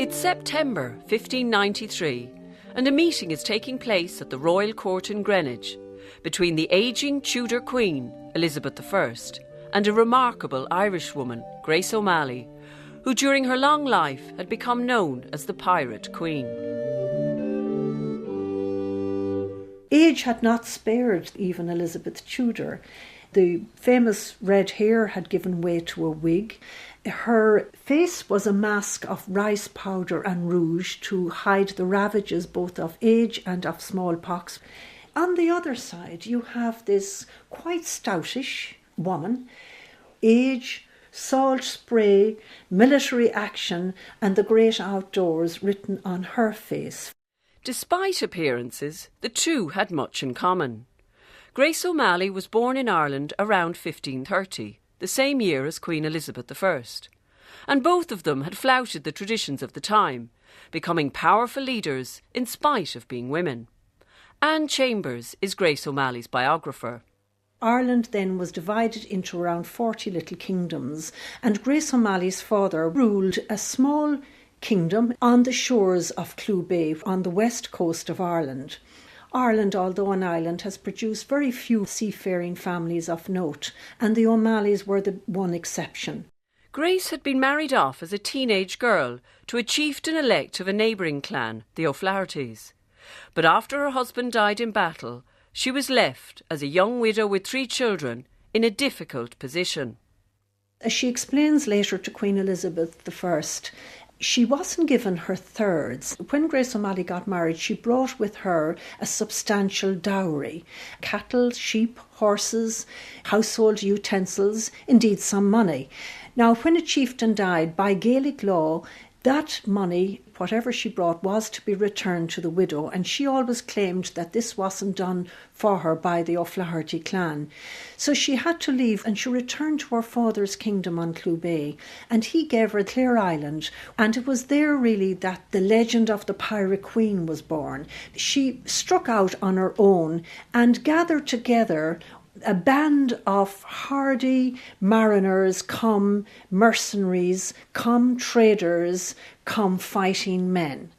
It's September 1593, and a meeting is taking place at the Royal Court in Greenwich between the ageing Tudor Queen, Elizabeth I, and a remarkable Irish woman, Grace O'Malley, who during her long life had become known as the Pirate Queen. Age had not spared even Elizabeth Tudor. The famous red hair had given way to a wig. Her face was a mask of rice powder and rouge to hide the ravages both of age and of smallpox. On the other side, you have this quite stoutish woman, age, salt spray, military action, and the great outdoors written on her face. Despite appearances, the two had much in common. Grace O'Malley was born in Ireland around 1530, the same year as Queen Elizabeth I, and both of them had flouted the traditions of the time, becoming powerful leaders in spite of being women. Anne Chambers is Grace O'Malley's biographer. Ireland then was divided into around 40 little kingdoms, and Grace O'Malley's father ruled a small kingdom on the shores of Clew Bay on the west coast of Ireland. Ireland, although an island, has produced very few seafaring families of note, and the O'Malleys were the one exception. Grace had been married off as a teenage girl to a chieftain-elect of a neighbouring clan, the O'Flahertys. But after her husband died in battle, she was left, as a young widow with 3 children, in a difficult position. As she explains later to Queen Elizabeth I, she wasn't given her thirds. When Grace O'Malley got married, she brought with her a substantial dowry: cattle, sheep, horses, household utensils, indeed some money. Now, when a chieftain died, by Gaelic law, that money, whatever she brought, was to be returned to the widow, and she always claimed that this wasn't done for her by the O'Flaherty clan. So she had to leave, and she returned to her father's kingdom on Clew Bay, and he gave her Clare Island, and it was there really that the legend of the Pirate Queen was born. She struck out on her own and gathered together a band of hardy mariners, come mercenaries, come traders, come fighting men.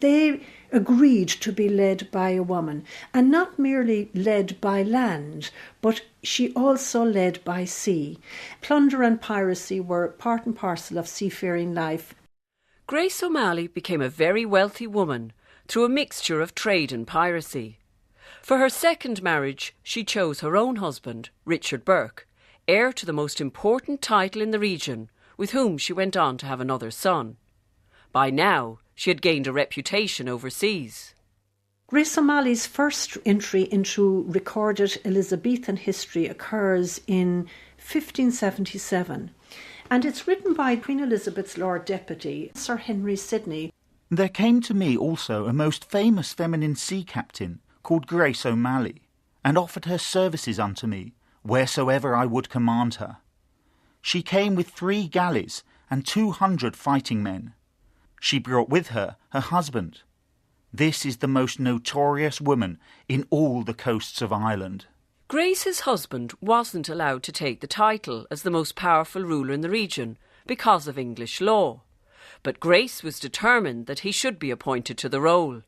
They agreed to be led by a woman, and not merely led by land, but she also led by sea. Plunder and piracy were part and parcel of seafaring life. Grace O'Malley became a very wealthy woman through a mixture of trade and piracy. For her second marriage, she chose her own husband, Richard Burke, heir to the most important title in the region, with whom she went on to have another son. By now, she had gained a reputation overseas. Grace O'Malley's first entry into recorded Elizabethan history occurs in 1577, and it's written by Queen Elizabeth's Lord Deputy, Sir Henry Sidney. There came to me also a most famous feminine sea captain, called Grace O'Malley, and offered her services unto me, wheresoever I would command her. She came with 3 galleys and 200 fighting men. She brought with her husband. This is the most notorious woman in all the coasts of Ireland. Grace's husband wasn't allowed to take the title as the most powerful ruler in the region because of English law, but Grace was determined that he should be appointed to the role.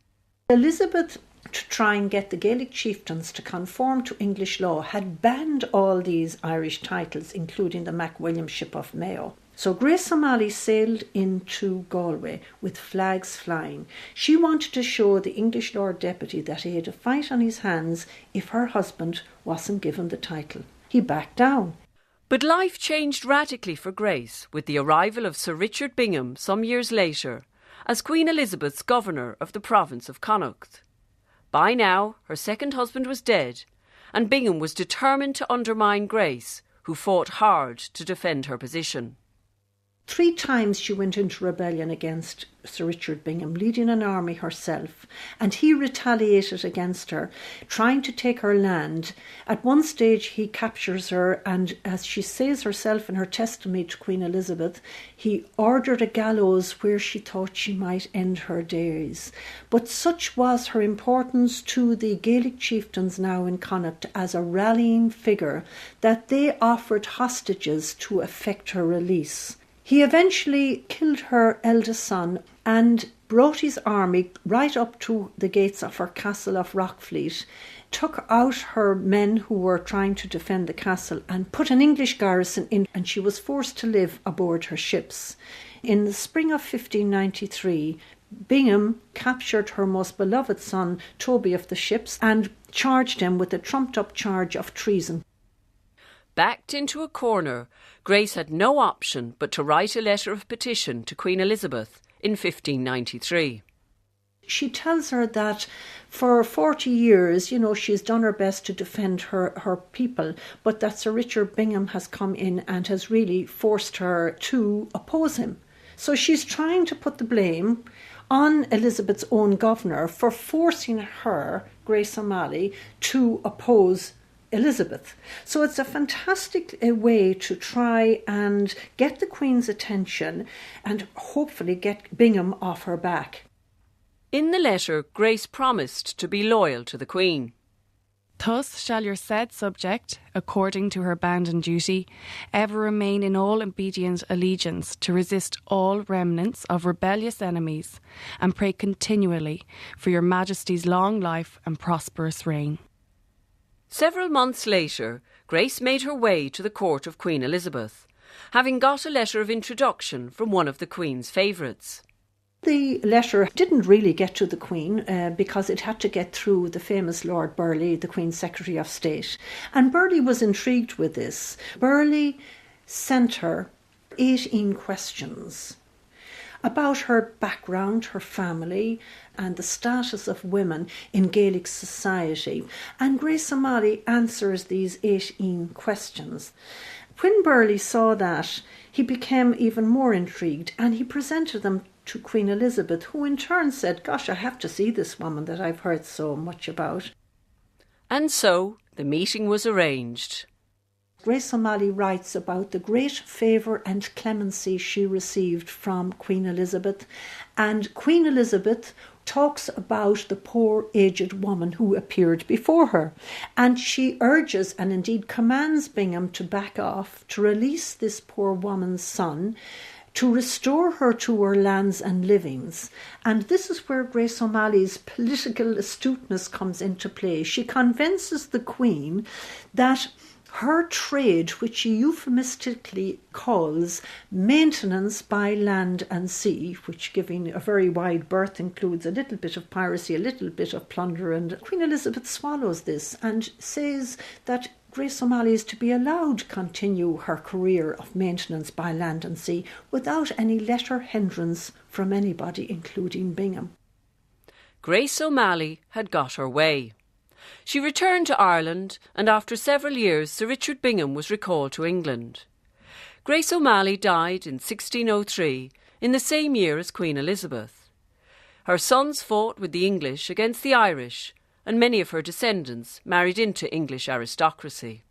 Elizabeth, to try and get the Gaelic chieftains to conform to English law, had banned all these Irish titles, including the MacWilliamship of Mayo. So Grace O'Malley sailed into Galway with flags flying. She wanted to show the English Lord Deputy that he had a fight on his hands if her husband wasn't given the title. He backed down. But life changed radically for Grace with the arrival of Sir Richard Bingham some years later as Queen Elizabeth's governor of the province of Connaught. By now, her second husband was dead, and Bingham was determined to undermine Grace, who fought hard to defend her position. 3 times she went into rebellion against Sir Richard Bingham, leading an army herself, and he retaliated against her, trying to take her land. At one stage he captures her, and as she says herself in her testimony to Queen Elizabeth, he ordered a gallows where she thought she might end her days. But such was her importance to the Gaelic chieftains now in Connaught as a rallying figure that they offered hostages to effect her release. He eventually killed her eldest son and brought his army right up to the gates of her castle of Rockfleet, took out her men who were trying to defend the castle and put an English garrison in, and she was forced to live aboard her ships. In the spring of 1593, Bingham captured her most beloved son, Toby, of the ships and charged him with a trumped-up charge of treason. Backed into a corner, Grace had no option but to write a letter of petition to Queen Elizabeth in 1593. She tells her that for 40 years, she's done her best to defend her people, but that Sir Richard Bingham has come in and has really forced her to oppose him. So she's trying to put the blame on Elizabeth's own governor for forcing her, Grace O'Malley, to oppose Elizabeth. So it's a fantastic way to try and get the Queen's attention and hopefully get Bingham off her back. In the letter, Grace promised to be loyal to the Queen. Thus shall your said subject, according to her bounden duty, ever remain in all obedient allegiance to resist all remnants of rebellious enemies, and pray continually for your Majesty's long life and prosperous reign. Several months later, Grace made her way to the court of Queen Elizabeth, having got a letter of introduction from one of the Queen's favourites. The letter didn't really get to the Queen because it had to get through the famous Lord Burleigh, the Queen's Secretary of State. And Burleigh was intrigued with this. Burleigh sent her 18 questions about her background, her family, and the status of women in Gaelic society. And Grace O'Malley answers these 18 questions. When Burleigh saw that, he became even more intrigued and he presented them to Queen Elizabeth, who in turn said, "Gosh, I have to see this woman that I've heard so much about." And so the meeting was arranged. Grace O'Malley writes about the great favour and clemency she received from Queen Elizabeth, and Queen Elizabeth talks about the poor aged woman who appeared before her, and she urges and indeed commands Bingham to back off, to release this poor woman's son, to restore her to her lands and livings. And this is where Grace O'Malley's political astuteness comes into play. She convinces the Queen that her trade, which she euphemistically calls maintenance by land and sea, which, giving a very wide berth, includes a little bit of piracy, a little bit of plunder, and Queen Elizabeth swallows this and says that Grace O'Malley is to be allowed to continue her career of maintenance by land and sea without any letter hindrance from anybody, including Bingham. Grace O'Malley had got her way. She returned to Ireland, and after several years Sir Richard Bingham was recalled to England. Grace O'Malley died in 1603, in the same year as Queen Elizabeth. Her sons fought with the English against the Irish, and many of her descendants married into English aristocracy.